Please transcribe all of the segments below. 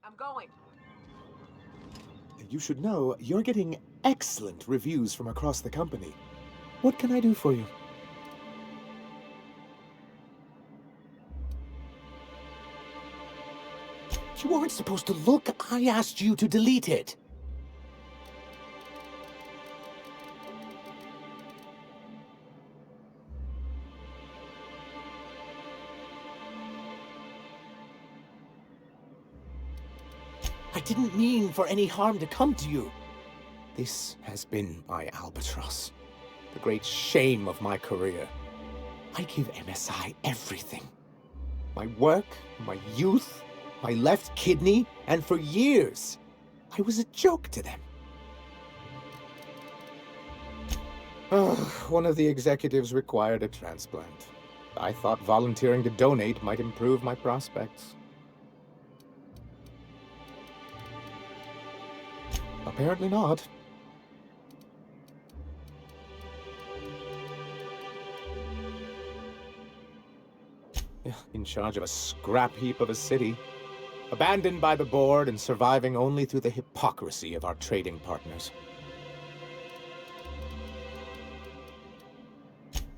I'm going. You should know you're getting excellent reviews from across the company. What can I do for you? You weren't supposed to look. I asked you to delete it. I didn't mean for any harm to come to you. This has been my albatross, the great shame of my career. I give MSI everything. My work, my youth, my left kidney, and for years, I was a joke to them. One of the executives required a transplant. I thought volunteering to donate might improve my prospects. Apparently not. In charge of a scrap heap of a city, abandoned by the board and surviving only through the hypocrisy of our trading partners.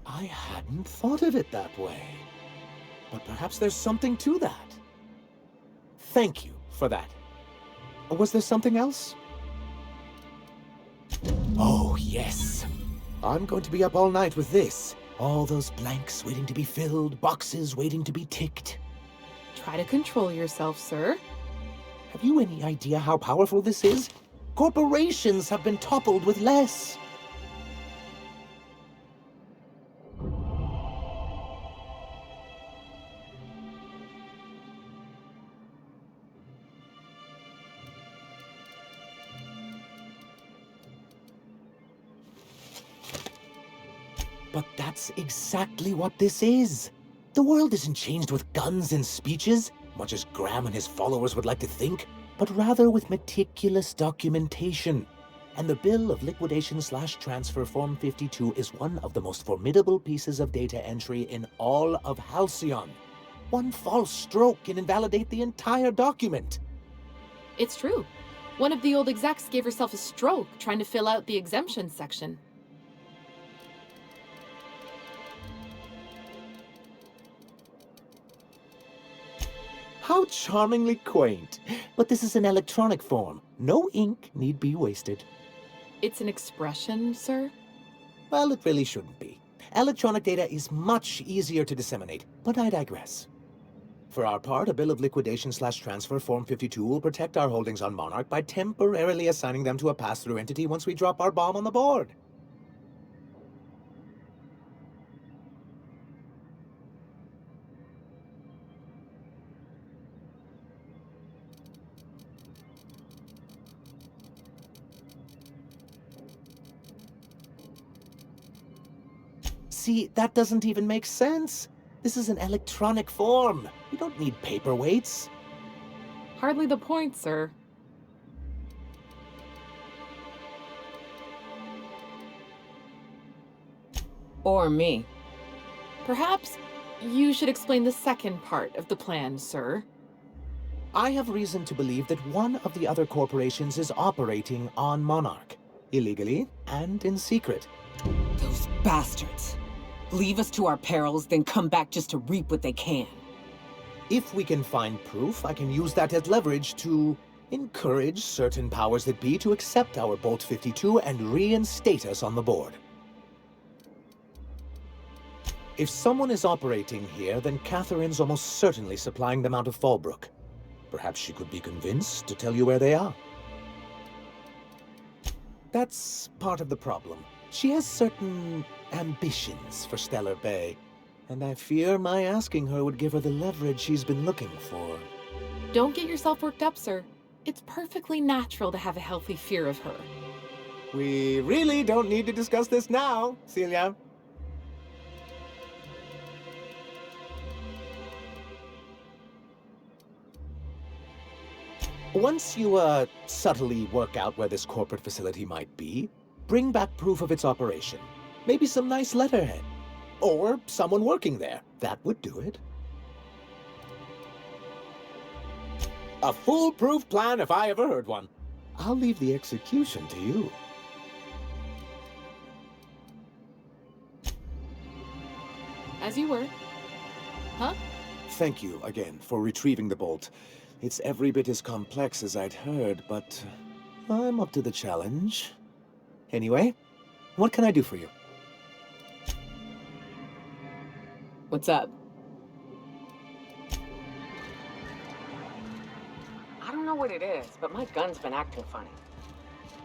I hadn't thought of it that way, but perhaps there's something to that. Thank you for that. Was there something else? Oh, yes. I'm going to be up all night with this. All those blanks waiting to be filled, boxes waiting to be ticked. Try to control yourself, sir. Have you any idea how powerful this is? Corporations have been toppled with less. But that's exactly what this is. The world isn't changed with guns and speeches, much as Graham and his followers would like to think, but rather with meticulous documentation. And the Bill of Liquidation/Transfer Form 52 is one of the most formidable pieces of data entry in all of Halcyon. One false stroke can invalidate the entire document. It's true. One of the old execs gave herself a stroke trying to fill out the exemption section. How charmingly quaint. But this is an electronic form. No ink need be wasted. It's an expression, sir? Well, it really shouldn't be. Electronic data is much easier to disseminate, but I digress. For our part, a Bill of Liquidation/Transfer Form 52 will protect our holdings on Monarch by temporarily assigning them to a pass-through entity once we drop our bomb on the board. See, that doesn't even make sense. This is an electronic form. We don't need paperweights. Hardly the point, sir. Or me. Perhaps you should explain the second part of the plan, sir. I have reason to believe that one of the other corporations is operating on Monarch, illegally and in secret. Those bastards. Leave us to our perils, then come back just to reap what they can. If we can find proof, I can use that as leverage to encourage certain powers that be to accept our Bolt 52 and reinstate us on the board. If someone is operating here, then Catherine's almost certainly supplying them out of Fallbrook. Perhaps she could be convinced to tell you where they are. That's part of the problem. She has certain ambitions for Stellar Bay, and I fear my asking her would give her the leverage she's been looking for. Don't get yourself worked up, sir. It's perfectly natural to have a healthy fear of her. We really don't need to discuss this now, Celia. Once you, subtly work out where this corporate facility might be, bring back proof of its operation. Maybe some nice letterhead. Or someone working there. That would do it. A foolproof plan if I ever heard one. I'll leave the execution to you. As you were. Huh? Thank you again for retrieving the bolt. It's every bit as complex as I'd heard, but I'm up to the challenge. Anyway, what can I do for you? What's up? I don't know what it is, but my gun's been acting funny.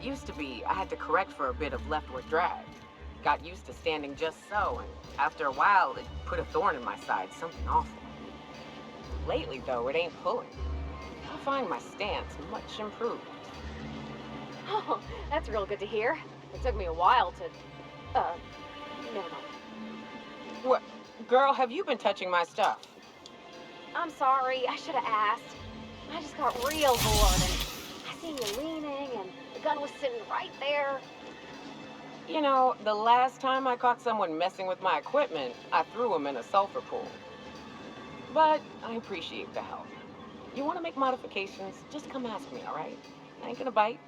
Used to be, I had to correct for a bit of leftward drag. Got used to standing just so, and after a while, it put a thorn in my side, something awful. Lately, though, it ain't pulling. I find my stance much improved. Oh, that's real good to hear. It took me a while to, never mind. What? Girl, have you been touching my stuff? I'm sorry, I should have asked. I just got real bored, and I seen you leaning, and the gun was sitting right there. You know, the last time I caught someone messing with my equipment, I threw him in a sulfur pool. But I appreciate the help. You want to make modifications, just come ask me, all right? I ain't gonna bite.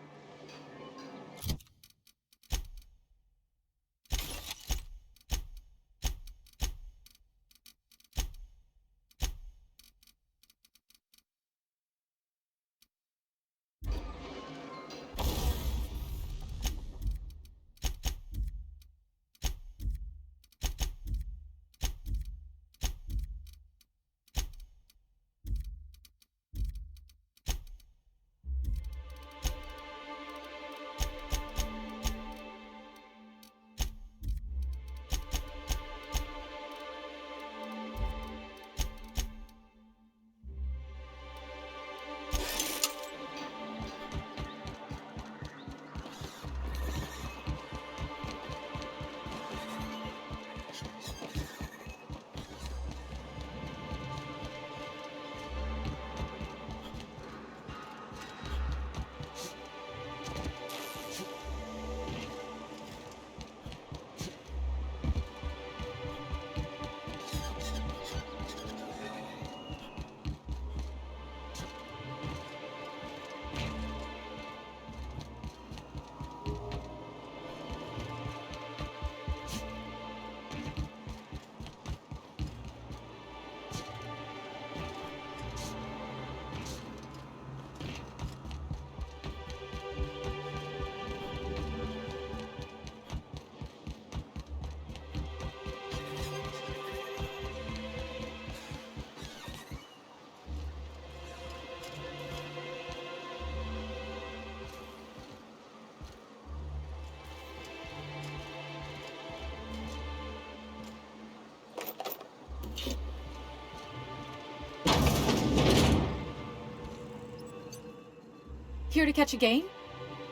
Here to catch a game?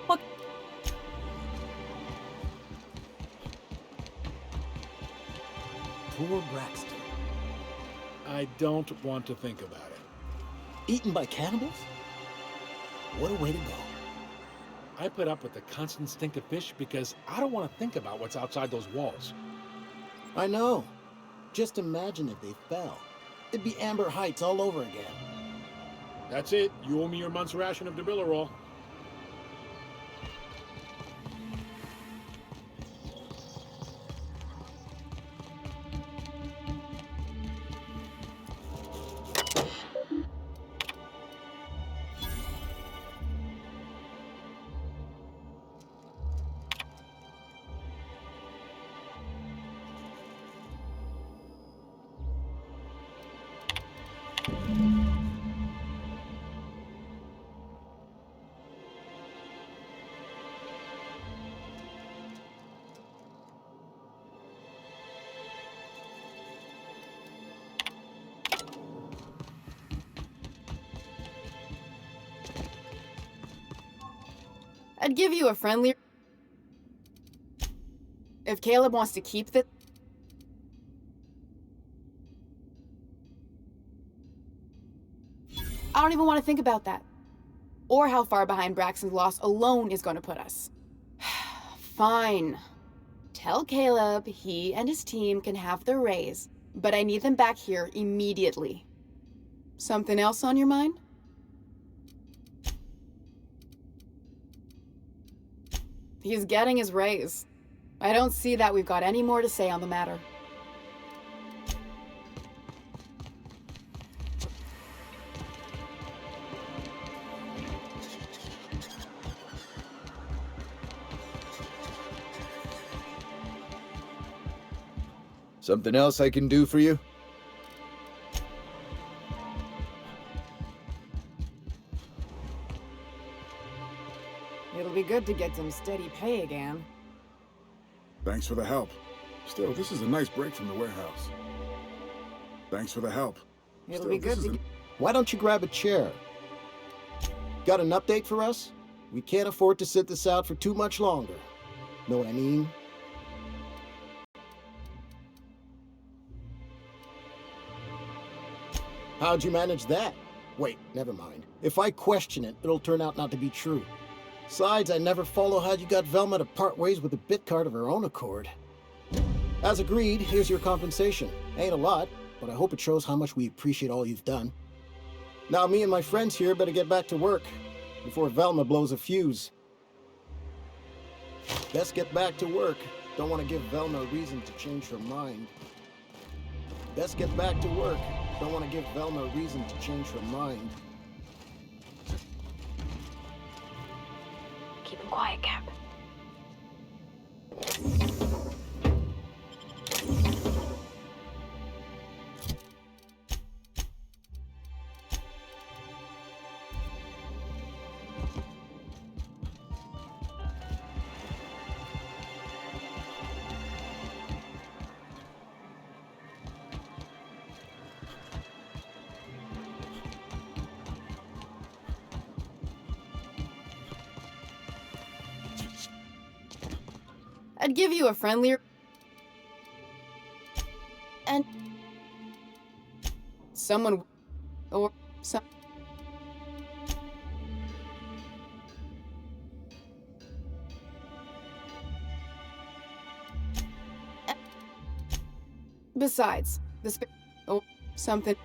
What? Poor Braxton. I don't want to think about it. Eaten by cannibals? What a way to go. I put up with the constant stink of fish because I don't want to think about what's outside those walls. I know. Just imagine if they fell. It'd be Amber Heights all over again. That's it. You owe me your month's ration of Debillerol. I'd give you a friendly... If Caleb wants to keep the... I don't even want to think about that. Or how far behind Braxton's loss alone is going to put us. Fine. Tell Caleb he and his team can have their raise, but I need them back here immediately. Something else on your mind? He's getting his raise. I don't see that we've got any more to say on the matter. Something else I can do for you? It'll be good to get some steady pay again. Thanks for the help. Still, this is a nice break from the warehouse. Thanks for the help. It'll Still, be this good is to. Why don't you grab a chair? Got an update for us? We can't afford to sit this out for too much longer. Know what I mean? How'd you manage that? Wait, never mind. If I question it, it'll turn out not to be true. Besides, I never follow how you got Velma to part ways with a bit card of her own accord. As agreed, here's your compensation. Ain't a lot, but I hope it shows how much we appreciate all you've done. Now me and my friends here better get back to work before Velma blows a fuse. Best get back to work. Don't want to give Velma a reason to change her mind. Best get back to work. Don't want to give Velma a reason to change her mind. Keep him quiet, Cap. I'd give you a friendlier. And. Someone. Or. Some. Besides, the. Or something.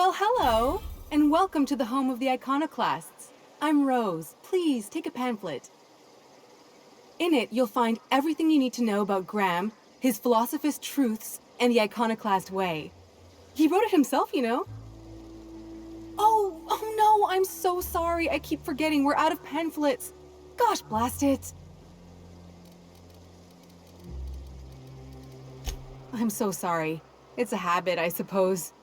Well, hello, and welcome to the home of the iconoclasts. I'm Rose. Please take a pamphlet. In it, you'll find everything you need to know about Graham, his philosophist truths, and the iconoclast way. He wrote it himself, you know. Oh no, I'm so sorry. I keep forgetting we're out of pamphlets. Gosh, blast it. I'm so sorry. It's a habit, I suppose.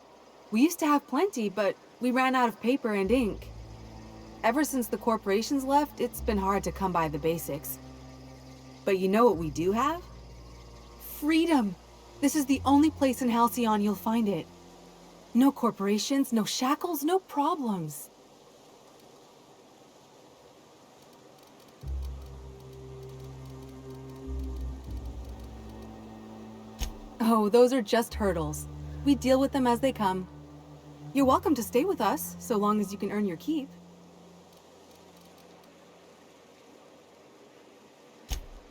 We used to have plenty, but we ran out of paper and ink. Ever since the corporations left, it's been hard to come by the basics. But you know what we do have? Freedom! This is the only place in Halcyon you'll find it. No corporations, no shackles, no problems. Oh, those are just hurdles. We deal with them as they come. You're welcome to stay with us, so long as you can earn your keep.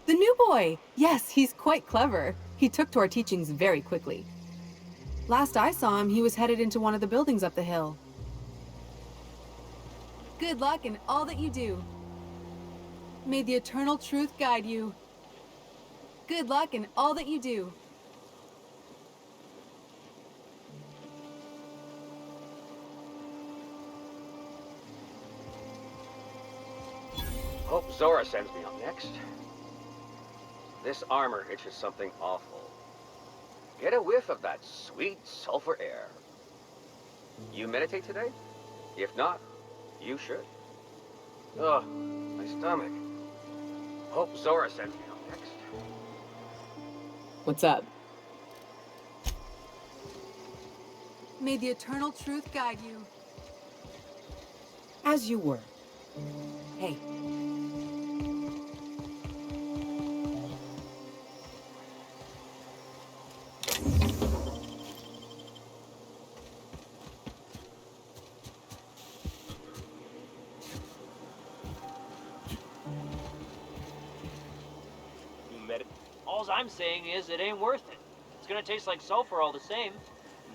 The new boy! Yes, he's quite clever. He took to our teachings very quickly. Last I saw him, he was headed into one of the buildings up the hill. Good luck in all that you do. May the eternal truth guide you. Good luck in all that you do. Hope Zora sends me up next. This armor itches something awful. Get a whiff of that sweet sulfur air. You meditate today? If not, you should. Ugh, my stomach. Hope Zora sends me up next. What's up? May the eternal truth guide you. As you were. Hey. All I'm saying is it ain't worth it. It's gonna taste like sulfur all the same.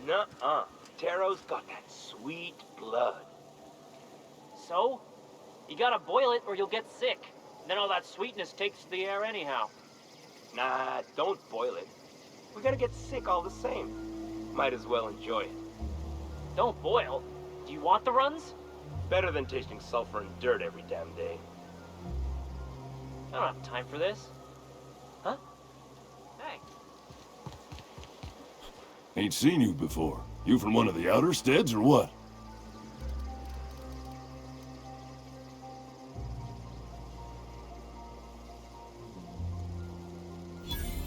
Nuh-uh. Taro's got that sweet blood. So? You gotta boil it or you'll get sick. Then all that sweetness takes the air anyhow. Nah, don't boil it. We're gonna get sick all the same. Might as well enjoy it. Don't boil? Do you want the runs? Better than tasting sulfur and dirt every damn day. I don't have time for this. Huh? Hey. Ain't seen you before. You from one of the outer steads or what?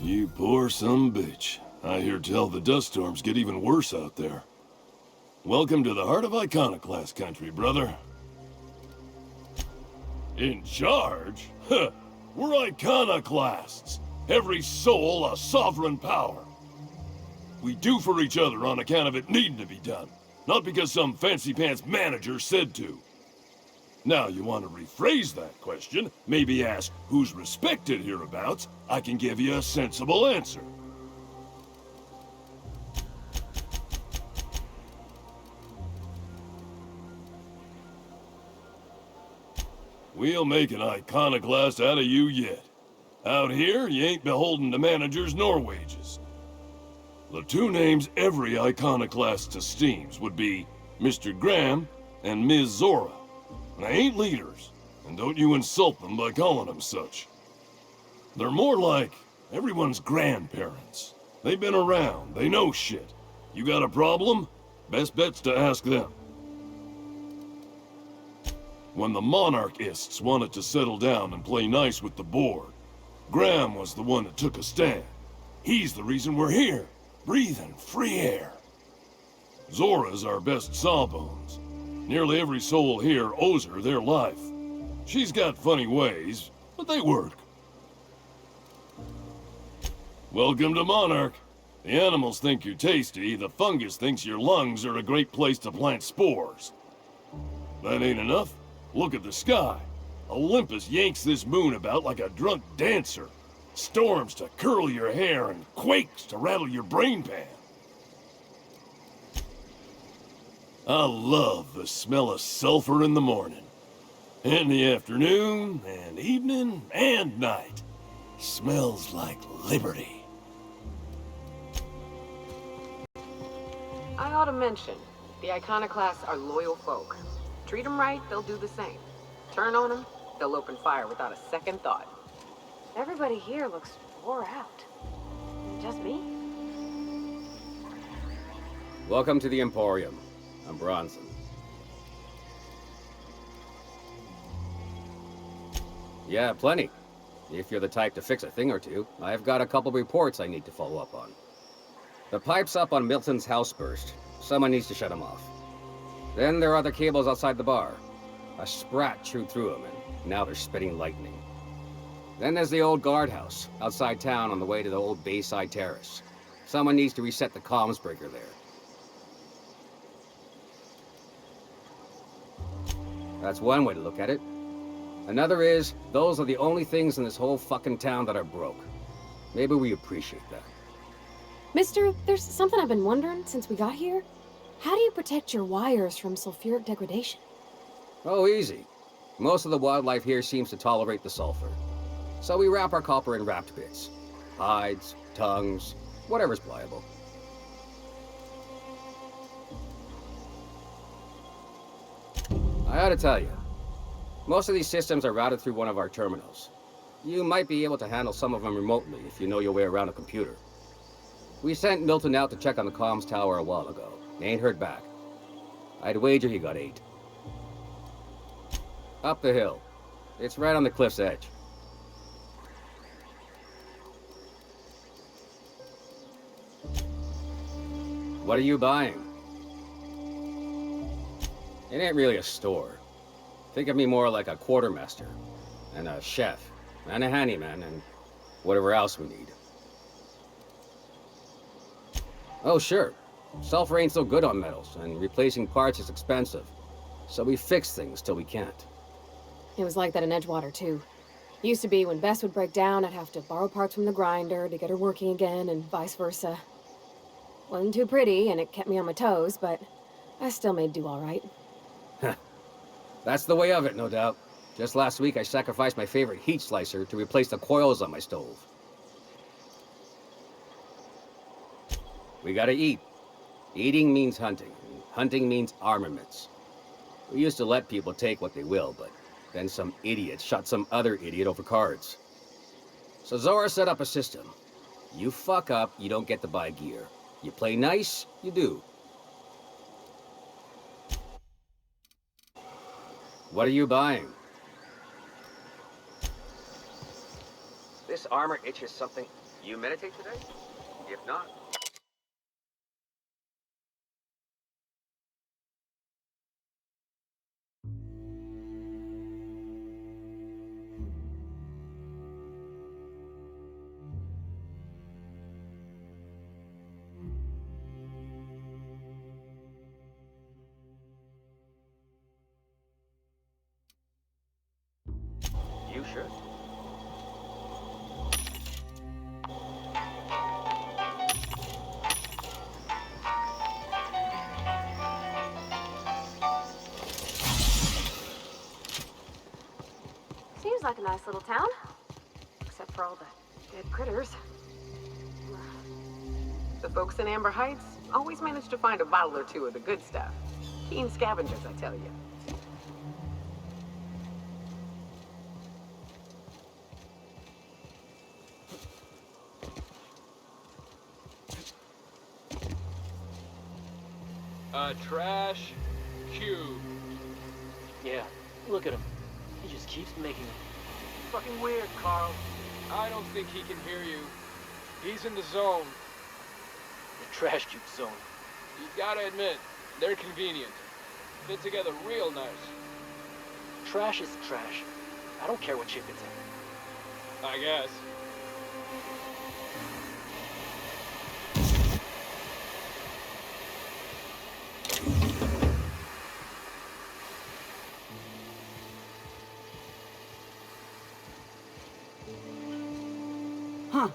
You poor some bitch. I hear tell the dust storms get even worse out there. Welcome to the heart of Iconoclast country, brother. In charge? Huh. We're iconoclasts. Every soul a sovereign power. We do for each other on account of it needing to be done, not because some fancy-pants manager said to. Now, you want to rephrase that question, maybe ask who's respected hereabouts, I can give you a sensible answer. We'll make an iconoclast out of you yet. Out here, you ain't beholden to managers nor wages. The two names every iconoclast esteems would be Mr. Graham and Ms. Zora. They ain't leaders, and don't you insult them by calling them such. They're more like everyone's grandparents. They've been around, they know shit. You got a problem? Best bet's to ask them. When the monarchists wanted to settle down and play nice with the board, Graham was the one that took a stand. He's the reason we're here, breathing free air. Zora's our best sawbones. Nearly every soul here owes her their life. She's got funny ways, but they work. Welcome to Monarch. The animals think you're tasty, the fungus thinks your lungs are a great place to plant spores. That ain't enough. Look at the sky. Olympus yanks this moon about like a drunk dancer. Storms to curl your hair and quakes to rattle your brain pan. I love the smell of sulfur in the morning. In the afternoon, and evening, and night. Smells like liberty. I ought to mention, the iconoclasts are loyal folk. Treat them right, they'll do the same. Turn on them, they'll open fire without a second thought. Everybody here looks wore out. Just me? Welcome to the Emporium. I'm Bronson. Yeah, plenty. If you're the type to fix a thing or two, I've got a couple reports I need to follow up on. The pipes up on Milton's house burst. Someone needs to shut them off. Then there are the cables outside the bar. A sprat chewed through them, and now they're spitting lightning. Then there's the old guardhouse, outside town on the way to the old Bayside Terrace. Someone needs to reset the comms breaker there. That's one way to look at it. Another is, those are the only things in this whole fucking town that are broke. Maybe we appreciate that. Mister, there's something I've been wondering since we got here. How do you protect your wires from sulfuric degradation? Oh, easy. Most of the wildlife here seems to tolerate the sulfur. So we wrap our copper in wrapped bits. Hides, tongues, whatever's pliable. I ought to tell you, most of these systems are routed through one of our terminals. You might be able to handle some of them remotely if you know your way around a computer. We sent Milton out to check on the comms tower a while ago. Ain't heard back. I'd wager he got 8. Up the hill. It's right on the cliff's edge. What are you buying? It ain't really a store. Think of me more like a quartermaster, and a chef, and a handyman, and whatever else we need. Oh, sure. Sulfur ain't so good on metals, and replacing parts is expensive. So we fix things till we can't. It was like that in Edgewater, too. Used to be when Bess would break down, I'd have to borrow parts from the grinder to get her working again, and vice versa. Wasn't too pretty, and it kept me on my toes, but I still made do all right. That's the way of it, no doubt. Just last week, I sacrificed my favorite heat slicer to replace the coils on my stove. We gotta eat. Eating means hunting, and hunting means armaments. We used to let people take what they will, but then some idiot shot some other idiot over cards. So Zora set up a system. You fuck up, you don't get to buy gear. You play nice, you do. What are you buying? This armor itches something. You meditate today? If not... You should. Seems like a nice little town. Except for all the dead critters. The folks in Amber Heights always manage to find a bottle or two of the good stuff. Keen scavengers, I tell you. Trash cube. Yeah, look at him. He just keeps making it. Fucking weird, Carl. I don't think he can hear you. He's in the zone. The trash cube zone. You gotta admit, they're convenient. Fit together real nice. Trash is trash. I don't care what shape it's in. I guess. Huh.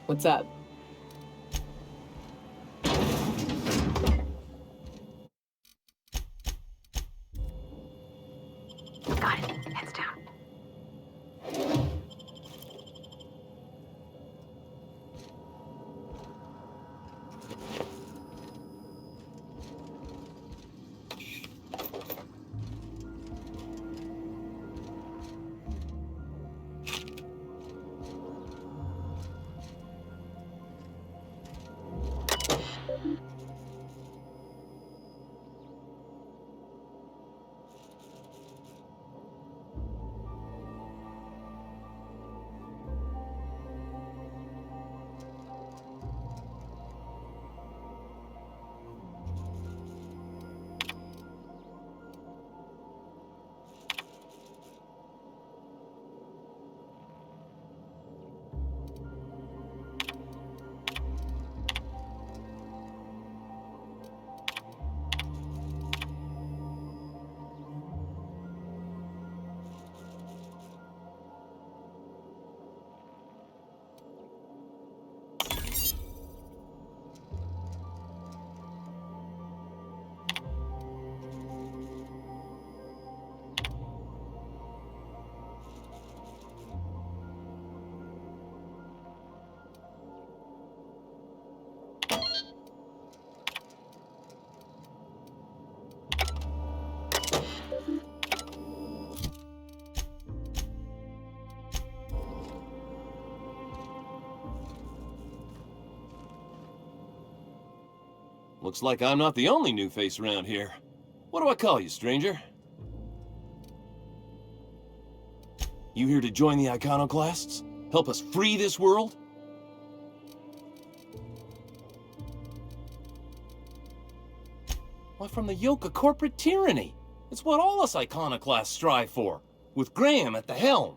What's up? Got it. Heads down. Looks like I'm not the only new face around here. What do I call you, stranger? You here to join the iconoclasts? Help us free this world? Why, from the yoke of corporate tyranny. It's what all us iconoclasts strive for, with Graham at the helm.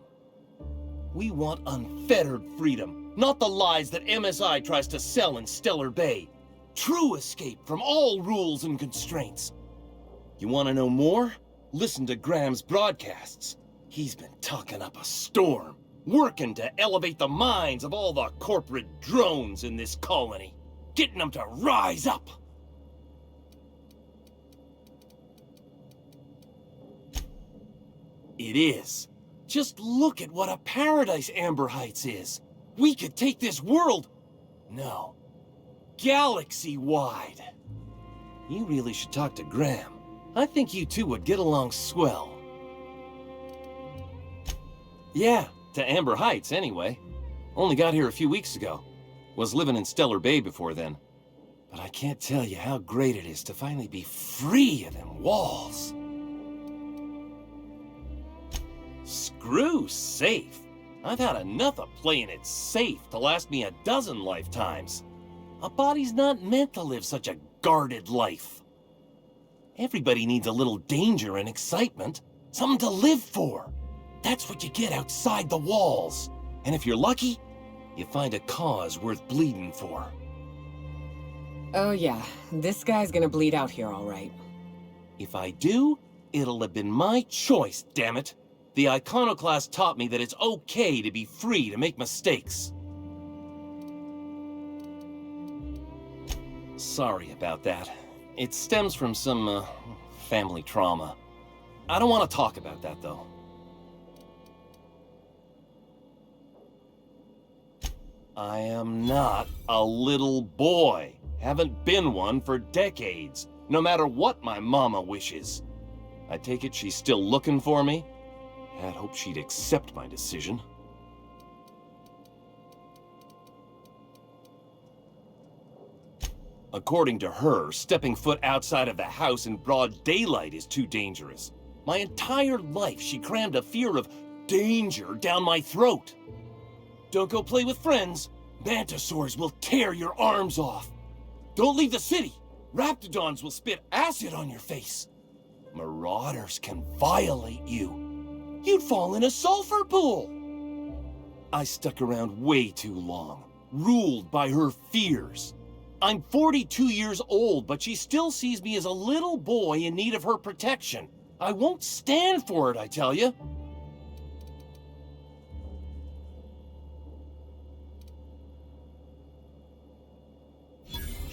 We want unfettered freedom, not the lies that MSI tries to sell in Stellar Bay. True escape from all rules and constraints. You want to know more? Listen to Graham's broadcasts. He's been talking up a storm, working to elevate the minds of all the corporate drones in this colony, getting them to rise up. It is. Just look at what a paradise Amber Heights is. We could take this world... No. Galaxy-wide. You really should talk to Graham. I think you two would get along swell. Yeah, to Amber Heights, anyway. Only got here a few weeks ago. Was living in Stellar Bay before then. But I can't tell you how great it is to finally be free of them walls. Screw safe. I've had enough of playing it safe to last me a dozen lifetimes. A body's not meant to live such a guarded life. Everybody needs a little danger and excitement, something to live for. That's what you get outside the walls. And if you're lucky, you find a cause worth bleeding for. Oh yeah, this guy's gonna bleed out here all right. If I do, it'll have been my choice, damn it. The iconoclast taught me that it's okay to be free to make mistakes. Sorry about that. It stems from some, family trauma. I don't want to talk about that, though. I am not a little boy. Haven't been one for decades, no matter what my mama wishes. I take it she's still looking for me? I'd hope she'd accept my decision. According to her, stepping foot outside of the house in broad daylight is too dangerous. My entire life, she crammed a fear of danger down my throat. Don't go play with friends. Mantisaurs will tear your arms off. Don't leave the city. Raptidons will spit acid on your face. Marauders can violate you. You'd fall in a sulfur pool. I stuck around way too long, ruled by her fears. I'm 42 years old, but she still sees me as a little boy in need of her protection. I won't stand for it, I tell you.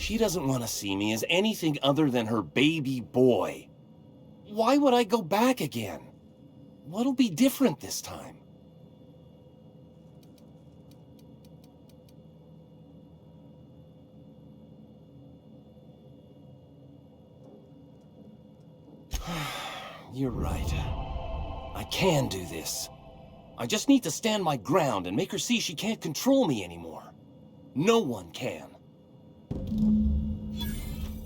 She doesn't want to see me as anything other than her baby boy. Why would I go back again? What'll be different this time? You're right. I can do this. I just need to stand my ground and make her see she can't control me anymore. No one can.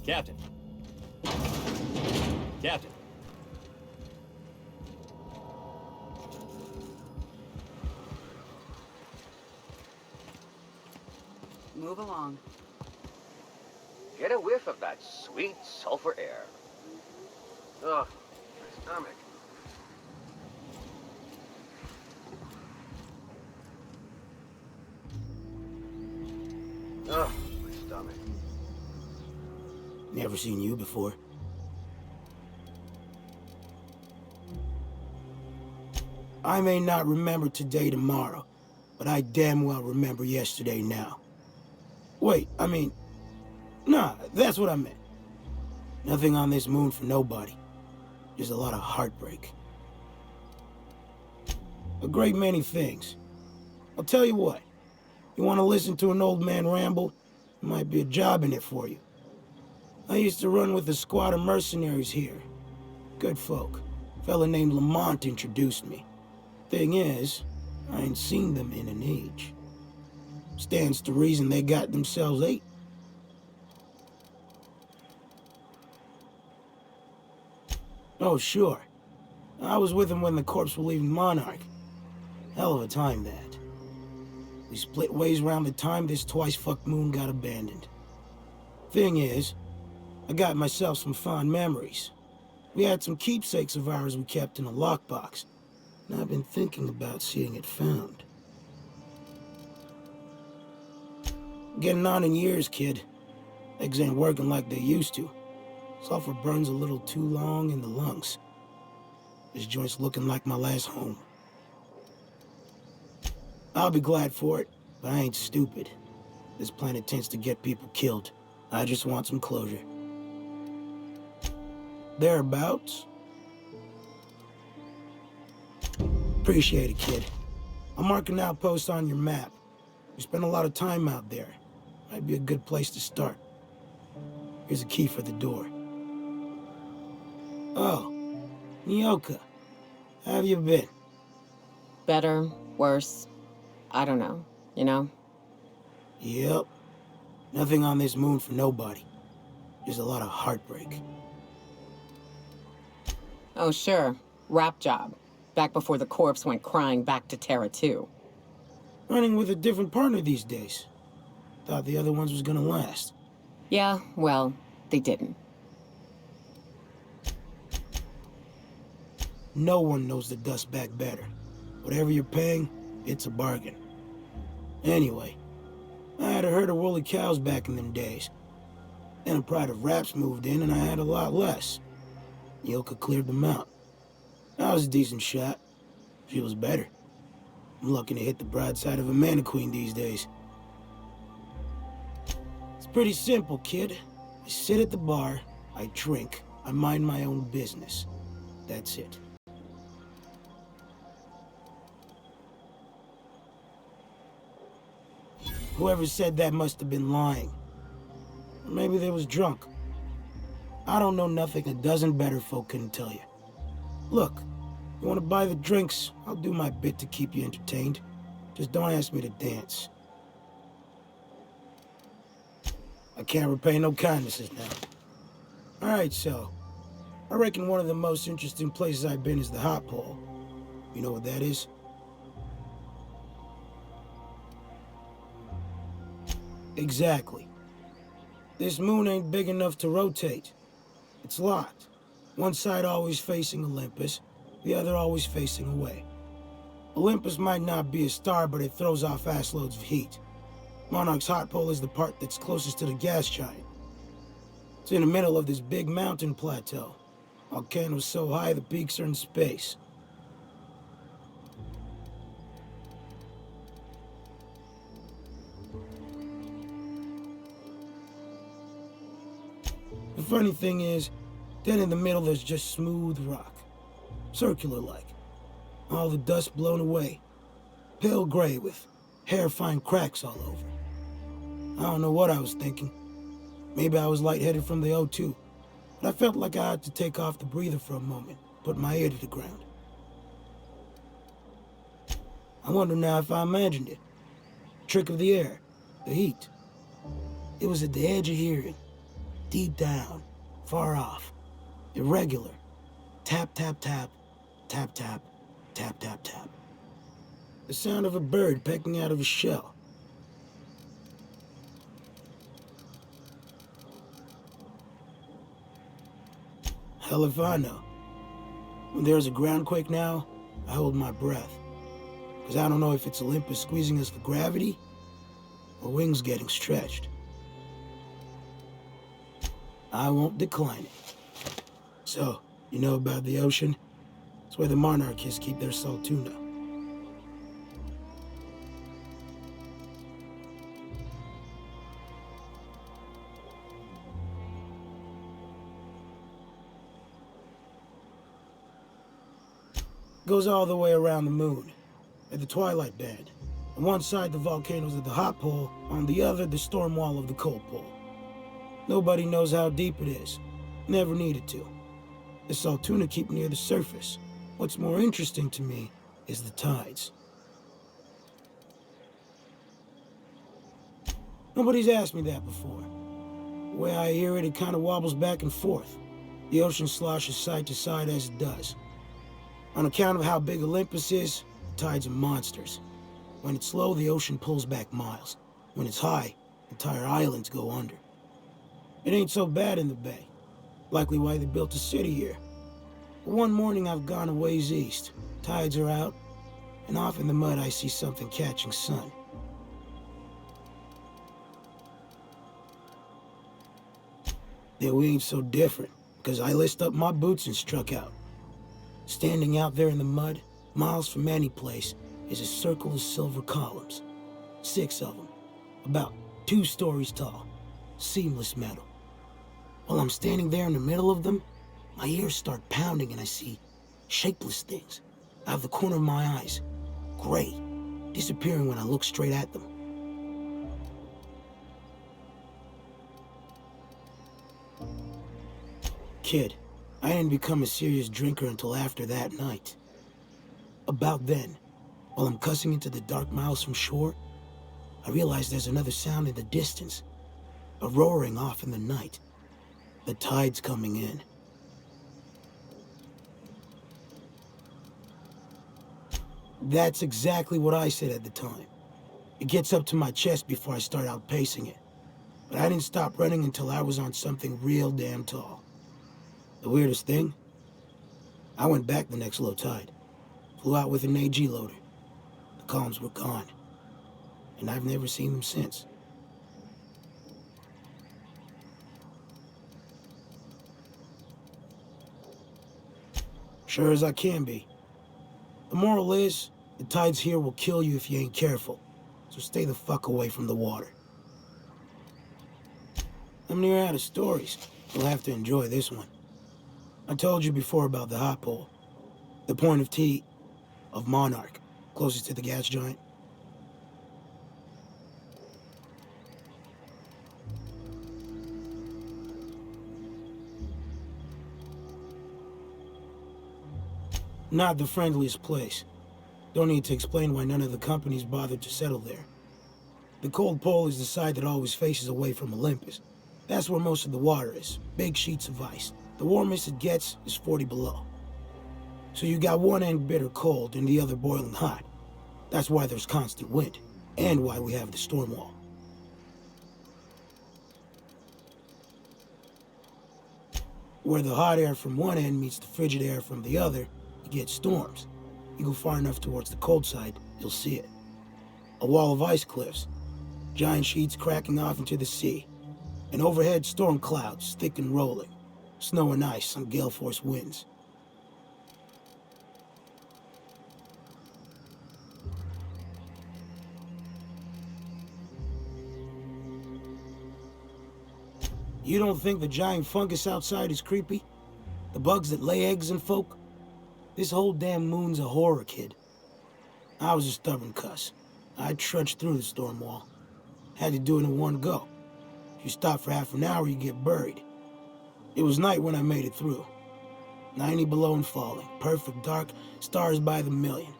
Captain. Captain. Move along. Get a whiff of that sweet sulfur air. Ugh, my stomach. Ugh, my stomach. Never seen you before. I may not remember today tomorrow, but I damn well remember yesterday now. Wait, I mean... Nah, that's what I meant. Nothing on this moon for nobody. Just a lot of heartbreak. A great many things. I'll tell you what. You want to listen to an old man ramble? There might be a job in it for you. I used to run with a squad of mercenaries here. Good folk. A fella named Lamont introduced me. Thing is, I ain't seen them in an age. Stands to reason they got themselves ate. Oh, sure. I was with them when the corps were leaving Monarch. Hell of a time, that. We split ways around the time this twice-fucked moon got abandoned. Thing is, I got myself some fond memories. We had some keepsakes of ours we kept in a lockbox, and I've been thinking about seeing it found. Getting on in years, kid. Legs ain't working like they used to. Sulfur burns a little too long in the lungs. This joint's looking like my last home. I'll be glad for it, but I ain't stupid. This planet tends to get people killed. I just want some closure. Thereabouts. Appreciate it, kid. I'll mark an outpost on your map. We spend a lot of time out there. Might be a good place to start. Here's a key for the door. Oh, Nyoka. How have you been? Better, worse. I don't know, you know? Yep. Nothing on this moon for nobody. Just a lot of heartbreak. Oh, sure. Rap job. Back before the corpse went crying back to Terra 2. Running with a different partner these days. Thought the other ones was gonna last. Yeah, well, they didn't. No one knows the dust back better. Whatever you're paying, it's a bargain. Anyway, I had a herd of woolly cows back in them days. Then a pride of raps moved in and I had a lot less. Nyoka cleared them out. I was a decent shot. She was better. I'm lucky to hit the broadside of a mana queen these days. It's pretty simple, kid. I sit at the bar, I drink, I mind my own business. That's it. Whoever said that must have been lying. Or maybe they was drunk. I don't know nothing a dozen better folk couldn't tell you. Look, you want to buy the drinks, I'll do my bit to keep you entertained. Just don't ask me to dance. I can't repay no kindnesses now. Alright, so, I reckon one of the most interesting places I've been is the Hot Pole. You know what that is? Exactly. This moon ain't big enough to rotate. It's locked. One side always facing Olympus, the other always facing away. Olympus might not be a star, but it throws off assloads of heat. Monarch's hot pole is the part that's closest to the gas giant. It's in the middle of this big mountain plateau. Volcanoes so high the peaks are in space. The funny thing is, then in the middle there's just smooth rock. Circular-like. All the dust blown away. Pale gray with hair-fine cracks all over. I don't know what I was thinking. Maybe I was lightheaded from the O2. But I felt like I had to take off the breather for a moment, put my ear to the ground. I wonder now if I imagined it. Trick of the air, the heat. It was at the edge of hearing, deep down, far off, irregular. Tap, tap, tap, tap, tap, tap, tap, tap. The sound of a bird pecking out of a shell. Hell if I know. When there's a groundquake now, I hold my breath. Because I don't know if it's Olympus squeezing us for gravity, or wings getting stretched. I won't decline it. So, you know about the ocean? It's where the monarchists keep their salt tuna. Goes all the way around the moon, at the twilight band. On one side, the volcanoes of the hot pole, on the other, the storm wall of the cold pole. Nobody knows how deep it is. Never needed to. The salt tuna keep near the surface. What's more interesting to me is the tides. Nobody's asked me that before. The way I hear it, it kind of wobbles back and forth. The ocean sloshes side to side as it does. On account of how big Olympus is, the tides are monsters. When it's low, the ocean pulls back miles. When it's high, entire islands go under. It ain't so bad in the bay. Likely why they built a city here. But one morning I've gone a ways east. Tides are out, and off in the mud I see something catching sun. Then we ain't so different, because I laced up my boots and struck out. Standing out there in the mud, miles from any place, is a circle of silver columns. 6 of them, about 2 stories tall, seamless metal. While I'm standing there in the middle of them, my ears start pounding and I see shapeless things out of the corner of my eyes, gray, disappearing when I look straight at them. Kid, I didn't become a serious drinker until after that night. About then, while I'm cussing into the dark miles from shore, I realize there's another sound in the distance, a roaring off in the night. The tide's coming in. That's exactly what I said at the time. It gets up to my chest before I start outpacing it. But I didn't stop running until I was on something real damn tall. The weirdest thing? I went back the next low tide. Flew out with an AG loader. The columns were gone. And I've never seen them since. Sure as I can be. The moral is, the tides here will kill you if you ain't careful. So stay the fuck away from the water. I'm near out of stories. You'll have to enjoy this one. I told you before about the hot pole. The point of T of Monarch, closest to the gas giant. Not the friendliest place. Don't need to explain why none of the companies bothered to settle there. The cold pole is the side that always faces away from Olympus. That's where most of the water is, big sheets of ice. The warmest it gets is 40 below. So you got one end bitter cold and the other boiling hot. That's why there's constant wind, and why we have the storm wall. Where the hot air from one end meets the frigid air from the other, you get storms. You go far enough towards the cold side, you'll see it. A wall of ice cliffs, giant sheets cracking off into the sea, and overhead storm clouds, thick and rolling, snow and ice on gale force winds. You don't think the giant fungus outside is creepy? The bugs that lay eggs in folk? This whole damn moon's a horror, kid. I was a stubborn cuss. I trudged through the storm wall. Had to do it in one go. If you stop for half an hour, you get buried. It was night when I made it through. 90 below and falling. Perfect dark, stars by the million.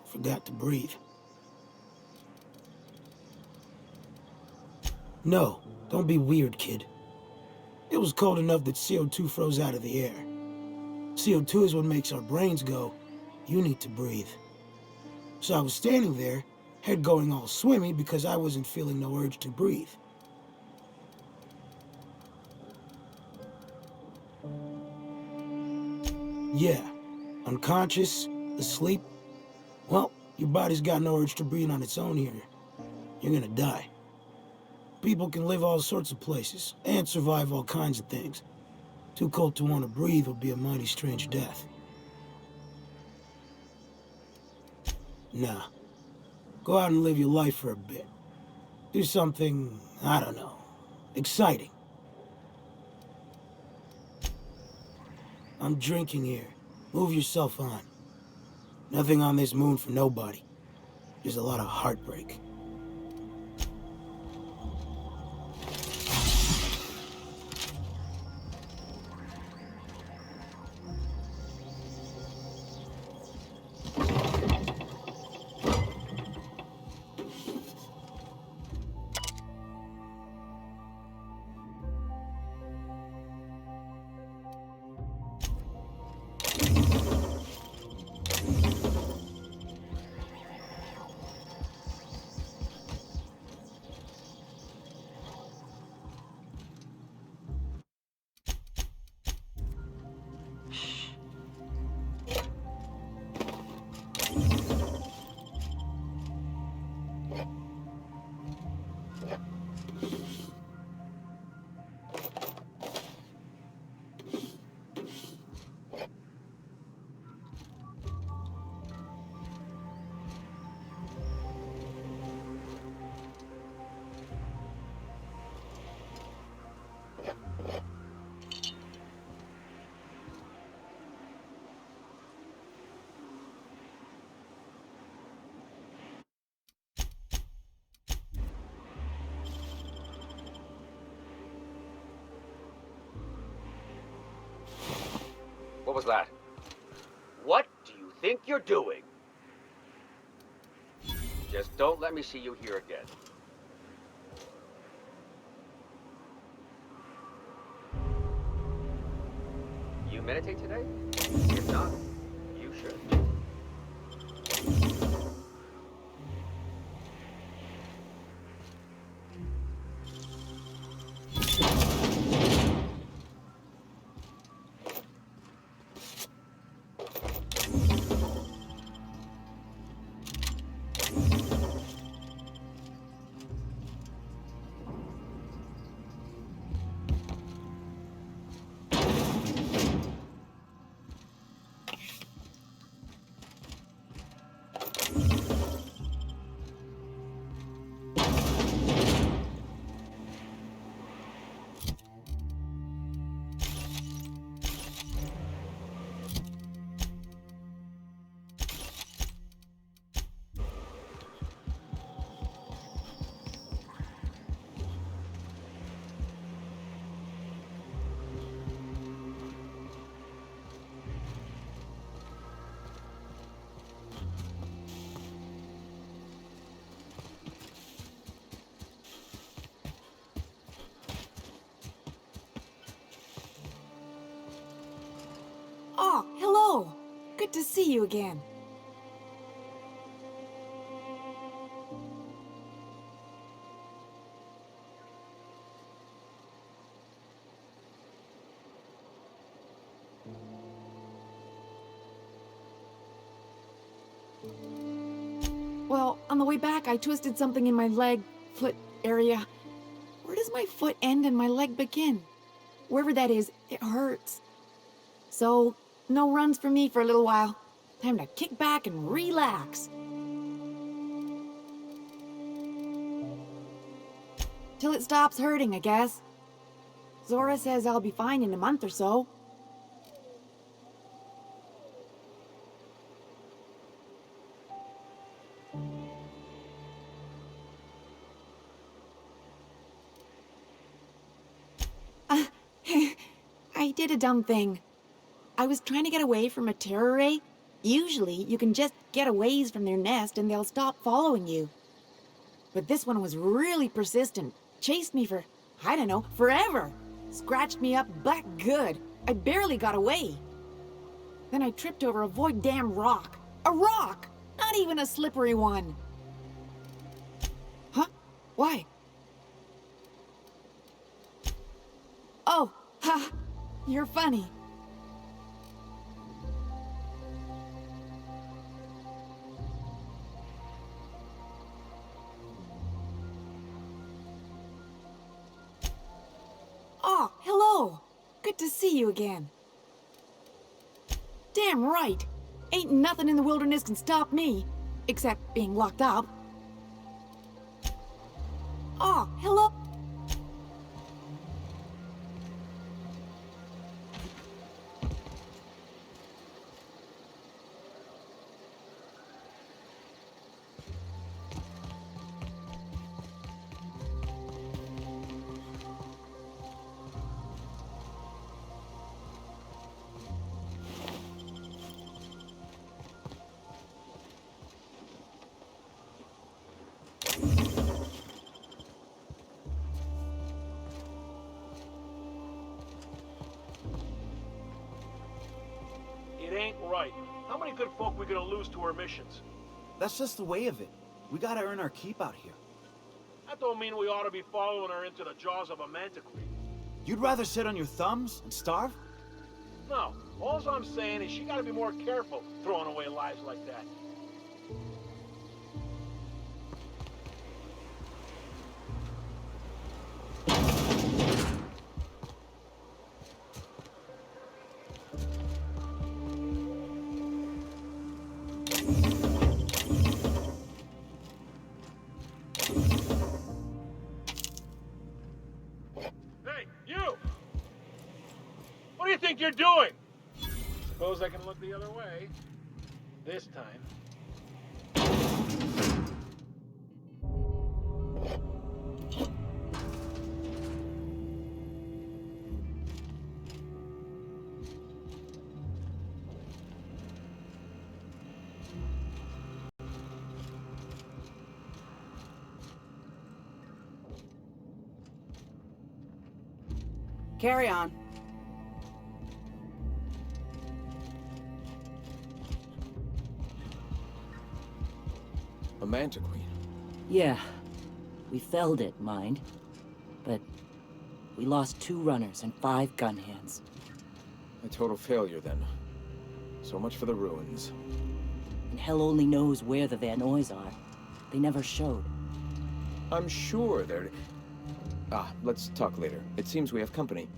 Forgot to breathe. No, don't be weird, kid. It was cold enough that CO2 froze out of the air. CO2 is what makes our brains go, you need to breathe. So I was standing there, head going all swimmy because I wasn't feeling no urge to breathe. Yeah, unconscious, asleep. Well, your body's got no urge to breathe on its own here. You're gonna die. People can live all sorts of places and survive all kinds of things. Too cold to want to breathe would be a mighty strange death. Nah. Go out and live your life for a bit. Do something, I don't know, exciting. I'm drinking here. Move yourself on. Nothing on this moon for nobody. There's a lot of heartbreak. What was that? What do you think you're doing? Just don't let me see you here again. You meditate today? If not, you should. Oh, hello! Good to see you again. Well, on the way back, I twisted something in my leg, foot area. Where does my foot end and my leg begin? Wherever that is, it hurts. So, no runs for me for a little while. Time to kick back and relax. Till it stops hurting, I guess. Zora says I'll be fine in a month or so. I did a dumb thing. I was trying to get away from a terror ray. Usually, you can just get a ways from their nest and they'll stop following you. But this one was really persistent. Chased me for, I don't know, forever. Scratched me up back good. I barely got away. Then I tripped over a void damn rock. A rock! Not even a slippery one. Huh? Why? Oh, ha! You're funny. Oh, hello. Good to see you again. Damn right. Ain't nothing in the wilderness can stop me. Except being locked up. Oh, hello. It ain't right. How many good folk we gonna lose to our missions? That's just the way of it. We gotta earn our keep out here. That don't mean we ought to be following her into the jaws of a manticore. You'd rather sit on your thumbs and starve? No, all I'm saying is she gotta be more careful throwing away lives like that. Hey, you! What do you think you're doing? Suppose I can look the other way. This time. Carry on. A mantiqueen. Yeah. We felled it, mind. But we lost 2 runners and 5 gun hands. A total failure, then. So much for the ruins. And hell only knows where the Van Oys are. They never showed. I'm sure they're... let's talk later. It seems we have company.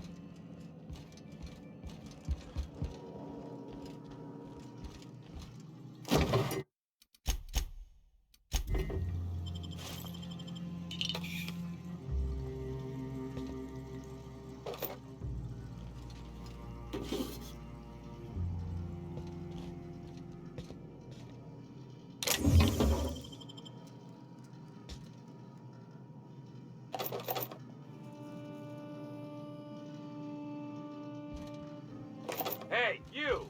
Hey, you!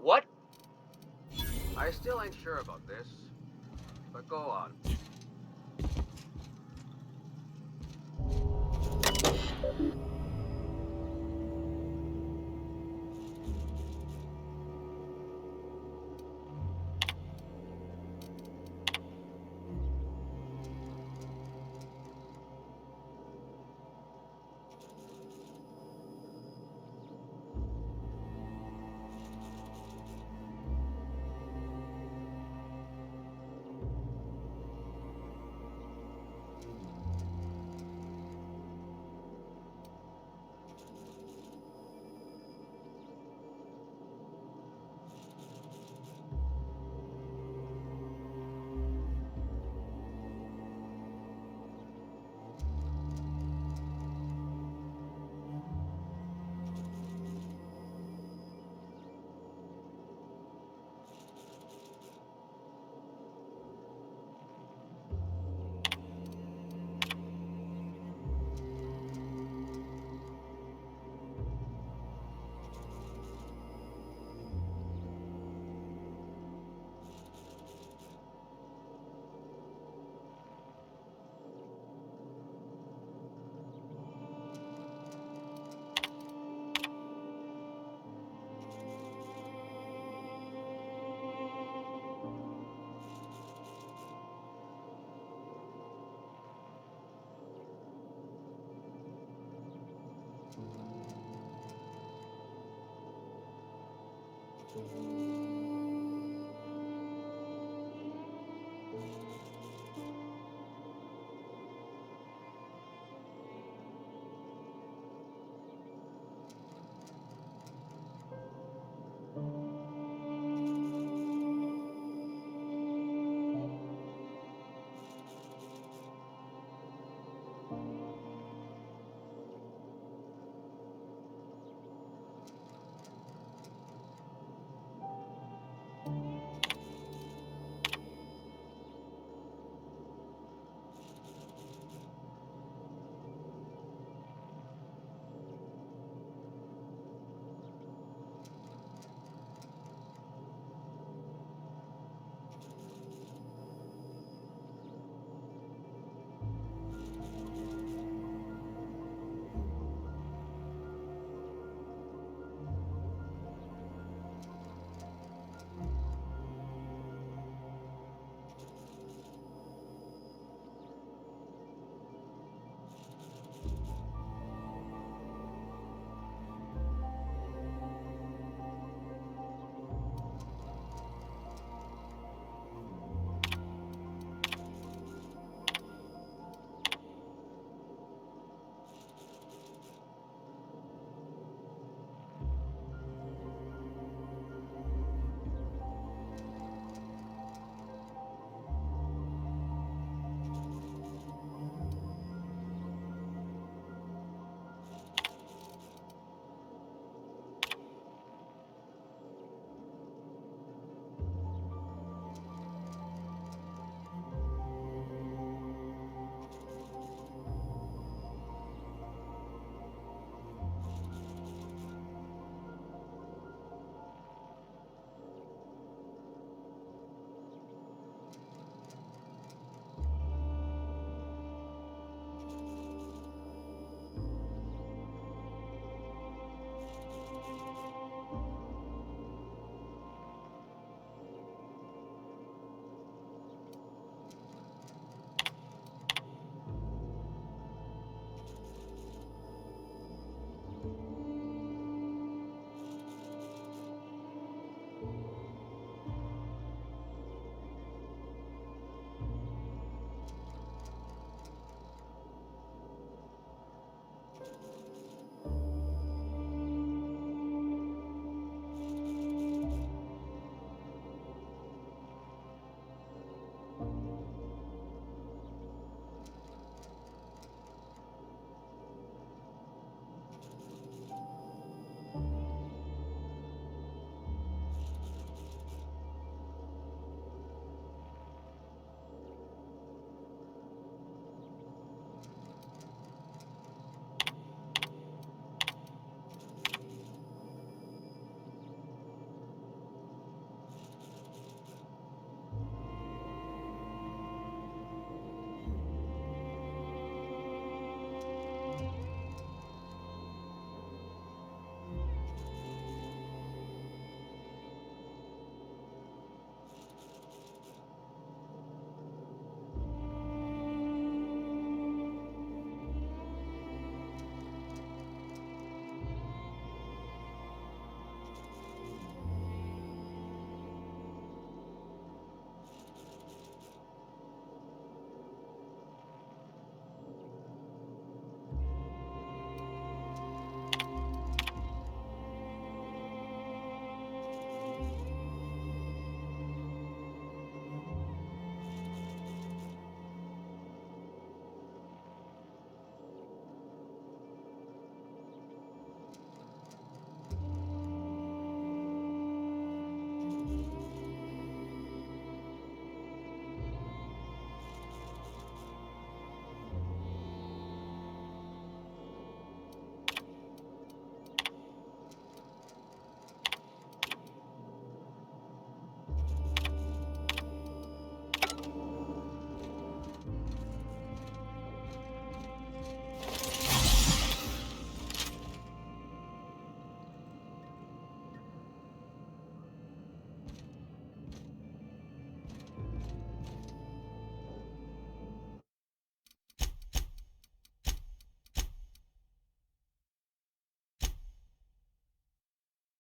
What? I still ain't sure about this, but go on.